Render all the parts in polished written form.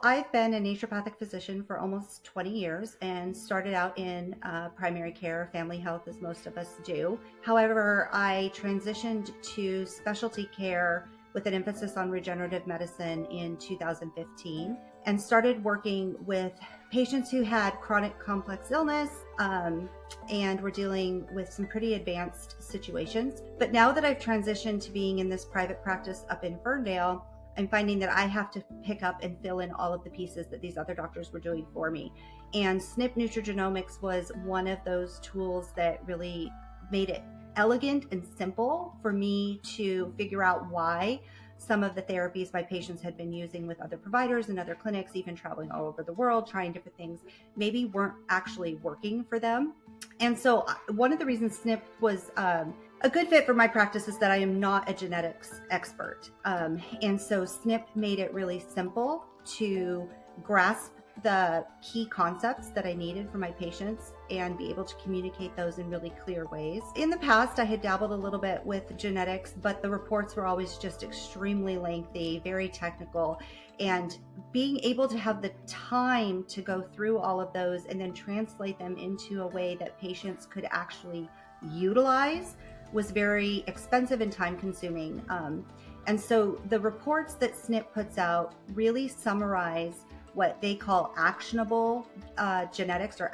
I've been a naturopathic physician for almost 20 years and started out in primary care, family health, as most of us do. However, I transitioned to specialty care with an emphasis on regenerative medicine in 2015 and started working with patients who had chronic complex illness and were dealing with some pretty advanced situations. But now that I've transitioned to being in this private practice up in Ferndale, I'm finding that I have to pick up and fill in all of the pieces that these other doctors were doing for me. And SNiP Nutrigenomics was one of those tools that really made it elegant and simple for me to figure out why some of the therapies my patients had been using with other providers and other clinics, even traveling all over the world, trying different things, maybe weren't actually working for them. And so one of the reasons SNiP was a good fit for my practice is that I am not a genetics expert. And so SNiP made it really simple to grasp the key concepts that I needed for my patients and be able to communicate those in really clear ways. In the past, I had dabbled a little bit with genetics, but the reports were always just extremely lengthy, very technical. And being able to have the time to go through all of those and then translate them into a way that patients could actually utilize was very expensive and time consuming. And so the reports that SNiP puts out really summarize what they call actionable genetics or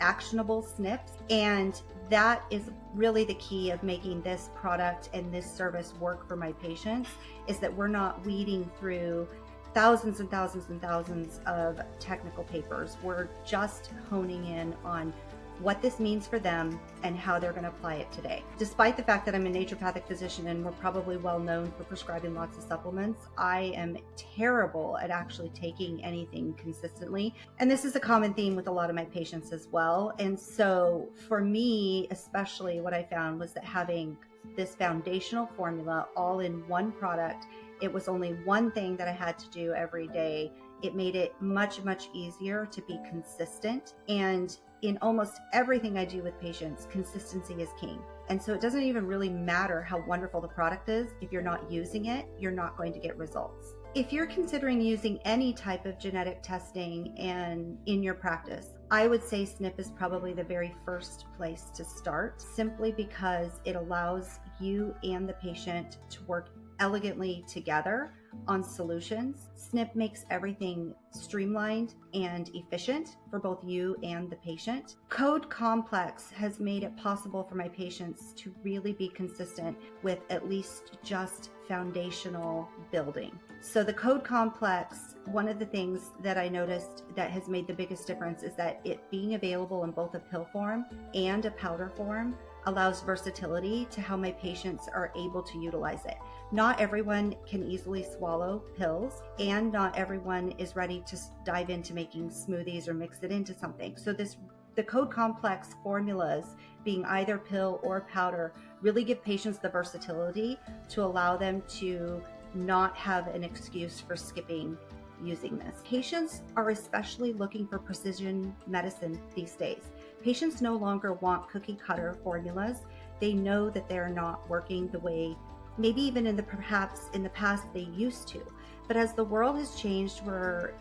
actionable SNPs. And that is really the key of making this product and this service work for my patients, is that we're not weeding through thousands and thousands and thousands of technical papers. We're just honing in on what this means for them and how they're going to apply it today. Despite the fact that I'm a naturopathic physician and we're probably well known for prescribing lots of supplements, I am terrible at actually taking anything consistently. And this is a common theme with a lot of my patients as well. And so for me, especially, what I found was that having this foundational formula all in one product, it was only one thing that I had to do every day. It made it much, much easier to be consistent. And in almost everything I do with patients, consistency is king. And so it doesn't even really matter how wonderful the product is. If you're not using it, you're not going to get results. If you're considering using any type of genetic testing and in your practice, I would say SNiP is probably the very first place to start, simply because it allows you and the patient to work elegantly together on solutions. SNiP makes everything streamlined and efficient for both you and the patient. CODE Complex has made it possible for my patients to really be consistent with at least just foundational building. So the CODE Complex, one of the things that I noticed that has made the biggest difference is that it being available in both a pill form and a powder form allows versatility to how my patients are able to utilize it. Not everyone can easily swallow pills, and not everyone is ready to dive into making smoothies or mix it into something. So the CODE Complex formulas, being either pill or powder, really give patients the versatility to allow them to not have an excuse for skipping using this. Patients are especially looking for precision medicine these days. Patients no longer want cookie cutter formulas. They know that they're not working the way maybe even perhaps in the past they used to. But as the world has changed, we're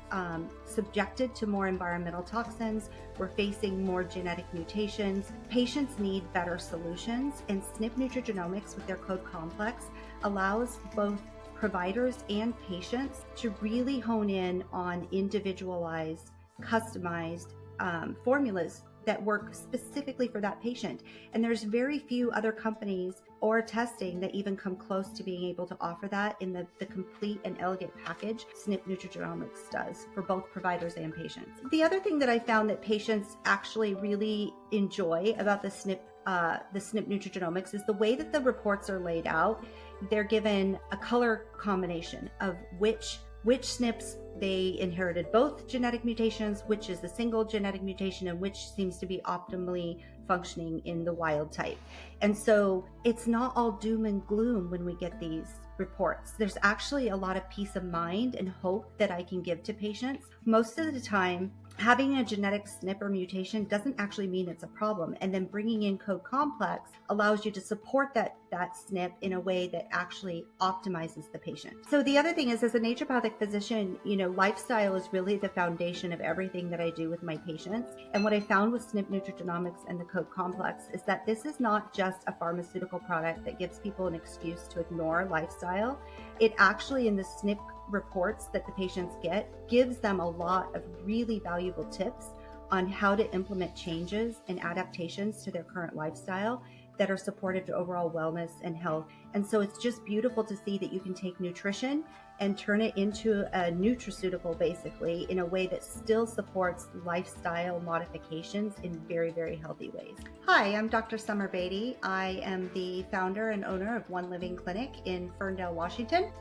subjected to more environmental toxins. We're facing more genetic mutations. Patients need better solutions, and SNiP Nutrigenomics with their CODE Complex allows both providers and patients to really hone in on individualized, customized formulas that work specifically for that patient. And there's very few other companies or testing that even come close to being able to offer that in the complete and elegant package SNiP Nutrigenomics does for both providers and patients. The other thing that I found that patients actually really enjoy about the SNiP Nutrigenomics is the way that the reports are laid out. They're given a color combination of which SNPs they inherited both genetic mutations, which is the single genetic mutation, and which seems to be optimally functioning in the wild type. And so it's not all doom and gloom when we get these reports. There's actually a lot of peace of mind and hope that I can give to patients. Most of the time, Having a genetic SNP or mutation doesn't actually mean it's a problem. And then bringing in CODE Complex allows you to support that SNP in a way that actually optimizes the patient. So the other thing is, as a naturopathic physician, lifestyle is really the foundation of everything that I do with my patients. And what I found with SNiP Nutrigenomics and the CODE Complex is that this is not just a pharmaceutical product that gives people an excuse to ignore lifestyle. It actually, in the SNP reports that the patients get, gives them a lot of really valuable tips on how to implement changes and adaptations to their current lifestyle that are supportive to overall wellness and health. And so it's just beautiful to see that you can take nutrition and turn it into a nutraceutical, basically, in a way that still supports lifestyle modifications in very, very healthy ways. Hi, I'm Dr. Summer Beattie. I am the founder and owner of OneLiving Clinic in Ferndale, Washington.